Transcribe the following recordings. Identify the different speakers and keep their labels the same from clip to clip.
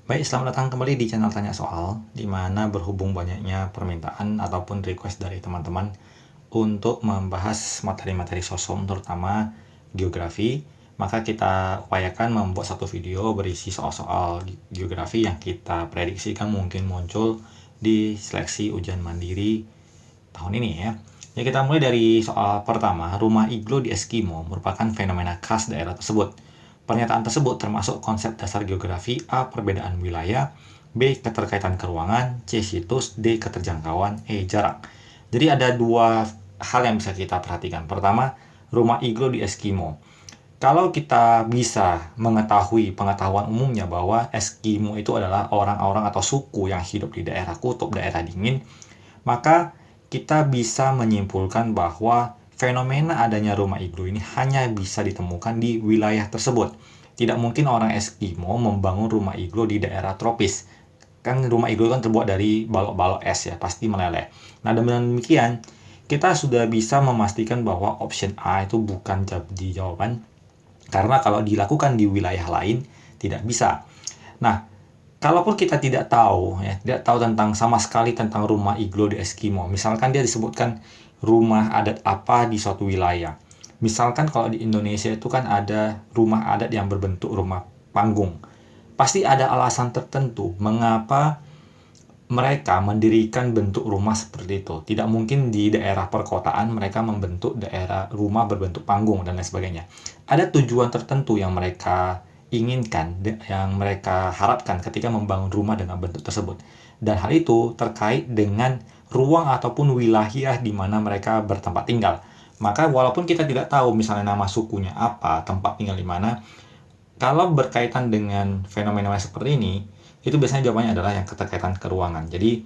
Speaker 1: Baik, selamat datang kembali di channel Tanya Soal, di mana berhubung banyaknya permintaan ataupun request dari teman-teman untuk membahas materi-materi sosum, terutama geografi, maka kita upayakan membuat satu video berisi soal-soal geografi yang kita prediksikan mungkin muncul di seleksi ujian mandiri tahun ini ya. Ya, kita mulai dari soal pertama. Rumah iglo di Eskimo merupakan fenomena khas daerah tersebut. Pernyataan tersebut termasuk konsep dasar geografi: A. Perbedaan wilayah, B. Keterkaitan keruangan, C. Situs, D. Keterjangkauan, E. Jarak. Jadi ada dua hal yang bisa kita perhatikan. Pertama, rumah iglo di Eskimo. Kalau kita bisa mengetahui pengetahuan umumnya bahwa Eskimo itu adalah orang-orang atau suku yang hidup di daerah kutub, daerah dingin, maka kita bisa menyimpulkan bahwa fenomena adanya rumah iglo ini hanya bisa ditemukan di wilayah tersebut. Tidak mungkin orang Eskimo membangun rumah iglo di daerah tropis. Kan rumah iglo kan terbuat dari balok-balok es ya, pasti meleleh. Nah, dengan demikian, kita sudah bisa memastikan bahwa option A itu bukan jadi jawaban, karena kalau dilakukan di wilayah lain, tidak bisa. Nah, kalaupun kita tidak tahu, ya, tidak tahu sama sekali tentang rumah iglo di Eskimo, misalkan dia disebutkan rumah adat apa di suatu wilayah. Misalkan kalau di Indonesia itu kan ada rumah adat yang berbentuk rumah panggung. Pasti ada alasan tertentu mengapa mereka mendirikan bentuk rumah seperti itu. Tidak mungkin di daerah perkotaan mereka membentuk daerah rumah berbentuk panggung dan lain sebagainya. Ada tujuan tertentu yang mereka inginkan, yang mereka harapkan ketika membangun rumah dengan bentuk tersebut. Dan hal itu terkait dengan ruang ataupun wilayah di mana mereka bertempat tinggal. Maka walaupun kita tidak tahu misalnya nama sukunya apa, tempat tinggal di mana, kalau berkaitan dengan fenomena seperti ini, itu biasanya jawabannya adalah yang keterkaitan keruangan. Jadi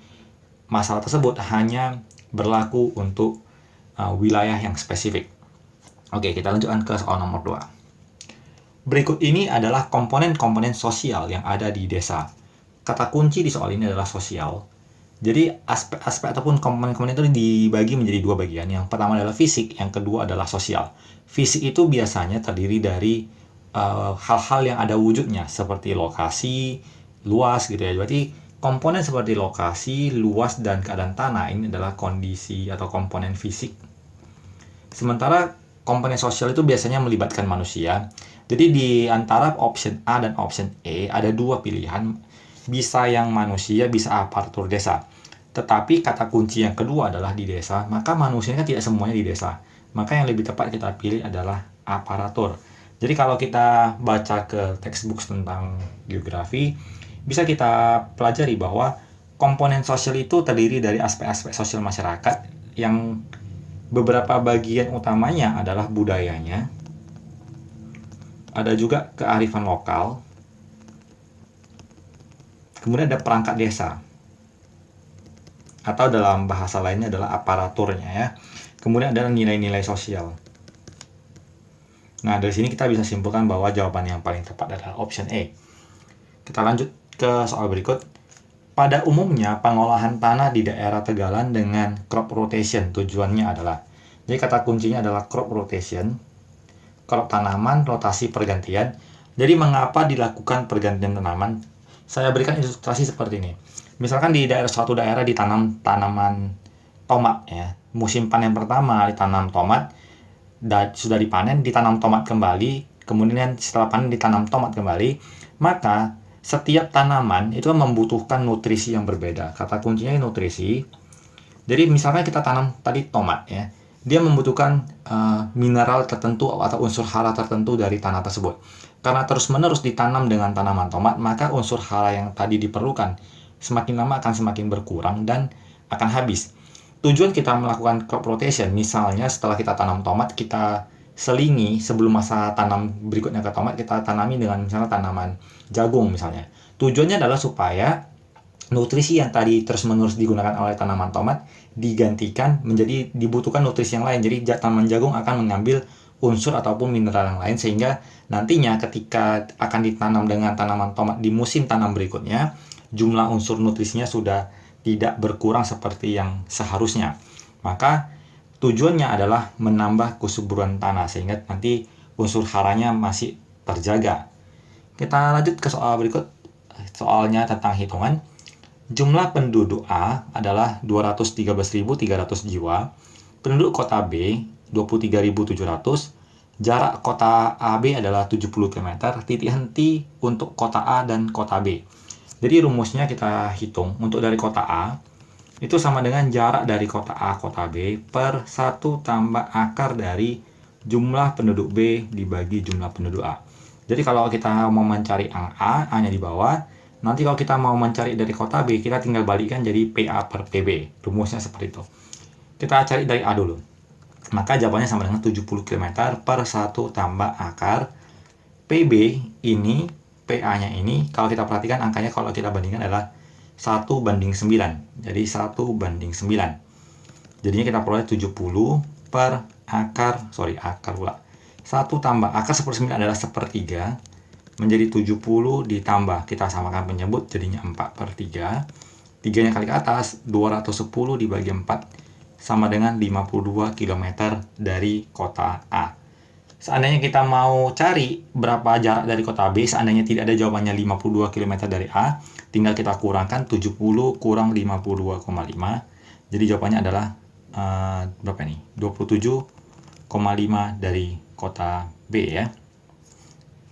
Speaker 1: masalah tersebut hanya berlaku untuk wilayah yang spesifik. Oke, kita lanjutkan ke soal nomor 2. Berikut ini adalah komponen-komponen sosial yang ada di desa. Kata kunci di soal ini adalah sosial. Jadi aspek-aspek ataupun komponen-komponen itu dibagi menjadi dua bagian. Yang pertama adalah fisik, yang kedua adalah sosial. Fisik itu biasanya terdiri dari hal-hal yang ada wujudnya, seperti lokasi, luas gitu ya. Berarti komponen seperti lokasi, luas, dan keadaan tanah ini adalah kondisi atau komponen fisik. Sementara komponen sosial itu biasanya melibatkan manusia. Jadi di antara option A dan option E ada dua pilihan, bisa yang manusia, bisa aparatur desa. Tetapi kata kunci yang kedua adalah di desa, maka manusianya tidak semuanya di desa. Maka yang lebih tepat kita pilih adalah aparatur. Jadi kalau kita baca ke textbook tentang geografi, bisa kita pelajari bahwa komponen sosial itu terdiri dari aspek-aspek sosial masyarakat yang beberapa bagian utamanya adalah budayanya, ada juga kearifan lokal, kemudian ada perangkat desa, atau dalam bahasa lainnya adalah aparaturnya ya. Kemudian ada nilai-nilai sosial. Nah, dari sini kita bisa simpulkan bahwa jawaban yang paling tepat adalah option E. Kita lanjut ke soal berikut. Pada umumnya, pengolahan tanah di daerah Tegalan dengan crop rotation tujuannya adalah, jadi kata kuncinya adalah crop rotation, crop tanaman, rotasi pergantian. Jadi mengapa dilakukan pergantian tanaman? Saya berikan ilustrasi seperti ini. Misalkan di suatu daerah ditanam tanaman tomat ya. Musim panen pertama ditanam tomat, sudah dipanen, ditanam tomat kembali, kemudian setelah panen ditanam tomat kembali, maka setiap tanaman itu membutuhkan nutrisi yang berbeda. Kata kuncinya nutrisi. Jadi misalkan kita tanam tadi tomat ya, dia membutuhkan mineral tertentu atau unsur hara tertentu dari tanah tersebut. Karena terus-menerus ditanam dengan tanaman tomat, maka unsur hara yang tadi diperlukan semakin lama akan semakin berkurang dan akan habis. Tujuan kita melakukan crop rotation, misalnya setelah kita tanam tomat, kita selingi sebelum masa tanam berikutnya ke tomat, kita tanami dengan misalnya tanaman jagung misalnya. Tujuannya adalah supaya nutrisi yang tadi terus-menerus digunakan oleh tanaman tomat digantikan menjadi dibutuhkan nutrisi yang lain. Jadi tanaman jagung akan mengambil unsur ataupun mineral yang lain, sehingga nantinya ketika akan ditanam dengan tanaman tomat di musim tanam berikutnya, jumlah unsur nutrisinya sudah tidak berkurang seperti yang seharusnya. Maka tujuannya adalah menambah kesuburan tanah sehingga nanti unsur haranya masih terjaga. Kita lanjut ke soal berikut. soalnya tentang hitungan. Jumlah penduduk A adalah 213.300 jiwa, penduduk kota B 23.700, jarak kota AB adalah 70 km, titik henti untuk kota A dan kota B. Jadi rumusnya kita hitung untuk dari kota A itu sama dengan jarak dari kota A kota B per 1 tambah akar dari jumlah penduduk B dibagi jumlah penduduk A. Jadi kalau kita mau mencari A, A-nya di bawah. Nanti kalau kita mau mencari dari kota B, kita tinggal balikkan jadi PA per PB. Rumusnya seperti itu. Kita cari dari A dulu. Maka jawabannya sama dengan 70 km per 1 tambah akar. PB ini, PA-nya ini, kalau kita perhatikan angkanya kalau kita bandingkan adalah 1:9. Jadi 1:9. Jadinya kita peroleh 70 per akar, akar pula. 1 tambah akar 1/9 adalah 1/3. Menjadi 70 ditambah, kita samakan penyebut jadinya 4/3. 3-nya kali ke atas, 210 dibagi 4 sama dengan 52 km dari kota A. Seandainya kita mau cari berapa jarak dari kota B, seandainya tidak ada jawabannya 52 km dari A, tinggal kita kurangkan 70 kurang 52,5. Jadi jawabannya adalah berapa nih? 27,5 dari kota B ya.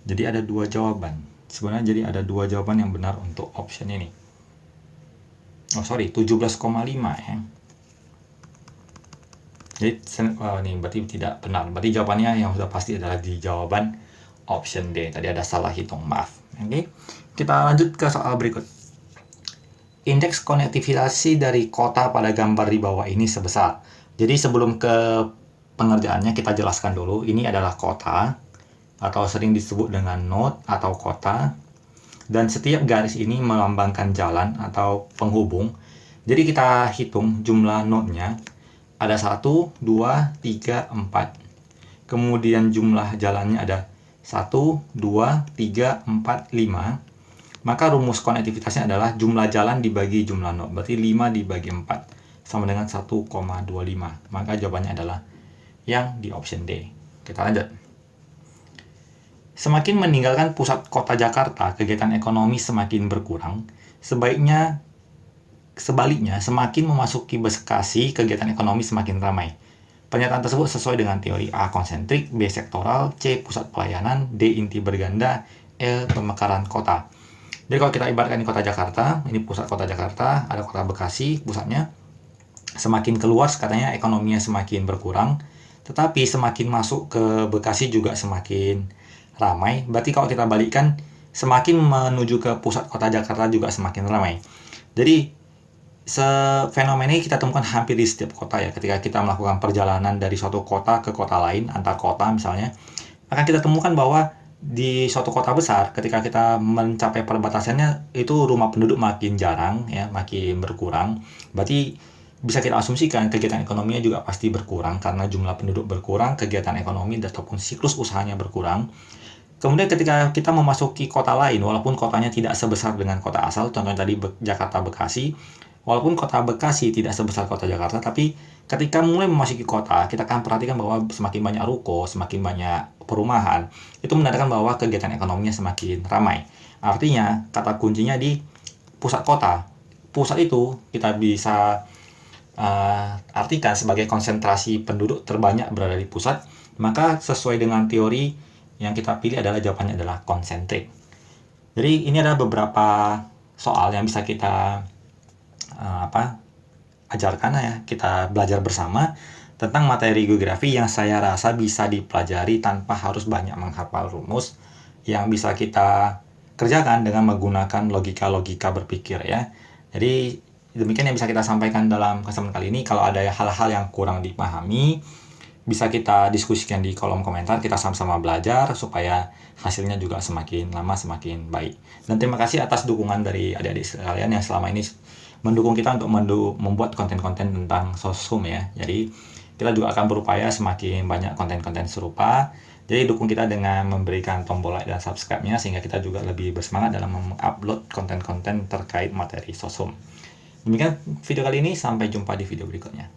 Speaker 1: Jadi ada dua jawaban. Sebenarnya jadi ada dua jawaban yang benar untuk option ini. 17,5 ya. Jadi ini berarti tidak benar. Berarti jawabannya yang sudah pasti adalah di jawaban option D. Tadi ada salah hitung, maaf. Oke. Kita lanjut ke soal berikut. Indeks konektivitas dari kota pada gambar di bawah ini sebesar. Jadi sebelum ke pengerjaannya kita jelaskan dulu. Ini adalah kota, atau sering disebut dengan node atau kota, dan setiap garis ini melambangkan jalan atau penghubung. Jadi kita hitung jumlah node-nya ada 1, 2, 3, 4. Kemudian jumlah jalannya ada 1, 2, 3, 4, 5. Maka rumus konektivitasnya adalah jumlah jalan dibagi jumlah node. Berarti 5 dibagi 4 sama dengan 1,25. Maka jawabannya adalah yang di option D. Kita lanjut. Semakin meninggalkan pusat kota Jakarta, kegiatan ekonomi semakin berkurang. Sebaliknya, semakin memasuki Bekasi, kegiatan ekonomi semakin ramai. Pernyataan tersebut sesuai dengan teori A. Konsentrik, B. Sektoral, C. Pusat pelayanan, D. Inti berganda, E. Pemekaran kota. Jadi kalau kita ibaratkan di kota Jakarta, ini pusat kota Jakarta, ada kota Bekasi, pusatnya. Semakin keluar, katanya ekonominya semakin berkurang. Tetapi semakin masuk ke Bekasi juga semakin ramai. Berarti kalau kita balikkan, semakin menuju ke pusat kota Jakarta juga semakin ramai. Jadi fenomena ini kita temukan hampir di setiap kota ya. Ketika kita melakukan perjalanan dari suatu kota ke kota lain, antar kota misalnya, akan kita temukan bahwa di suatu kota besar, ketika kita mencapai perbatasannya, itu rumah penduduk makin jarang ya, makin berkurang. Berarti bisa kita asumsikan kegiatan ekonominya juga pasti berkurang karena jumlah penduduk berkurang, kegiatan ekonomi ataupun siklus usahanya berkurang. Kemudian ketika kita memasuki kota lain, walaupun kotanya tidak sebesar dengan kota asal, contohnya tadi Jakarta Bekasi, walaupun kota Bekasi tidak sebesar kota Jakarta, tapi ketika mulai memasuki kota, kita akan perhatikan bahwa semakin banyak ruko, semakin banyak perumahan, itu menandakan bahwa kegiatan ekonominya semakin ramai. Artinya, kata kuncinya di pusat kota. Pusat itu kita bisa artikan sebagai konsentrasi penduduk terbanyak berada di pusat, maka sesuai dengan teori yang kita pilih adalah jawabannya adalah konsentrik. Jadi ini adalah beberapa soal yang bisa kita ajarkan ya, kita belajar bersama tentang materi geografi yang saya rasa bisa dipelajari tanpa harus banyak menghafal rumus, yang bisa kita kerjakan dengan menggunakan logika-logika berpikir ya. Jadi demikian yang bisa kita sampaikan dalam kesempatan kali ini. Kalau ada hal-hal yang kurang dipahami, bisa kita diskusikan di kolom komentar, kita sama-sama belajar supaya hasilnya juga semakin lama semakin baik. Dan terima kasih atas dukungan dari adik-adik sekalian yang selama ini mendukung kita untuk membuat konten-konten tentang sosum ya. Jadi kita juga akan berupaya semakin banyak konten-konten serupa. Jadi dukung kita dengan memberikan tombol like dan subscribe-nya sehingga kita juga lebih bersemangat dalam mengupload konten-konten terkait materi sosum. Demikian video kali ini, sampai jumpa di video berikutnya.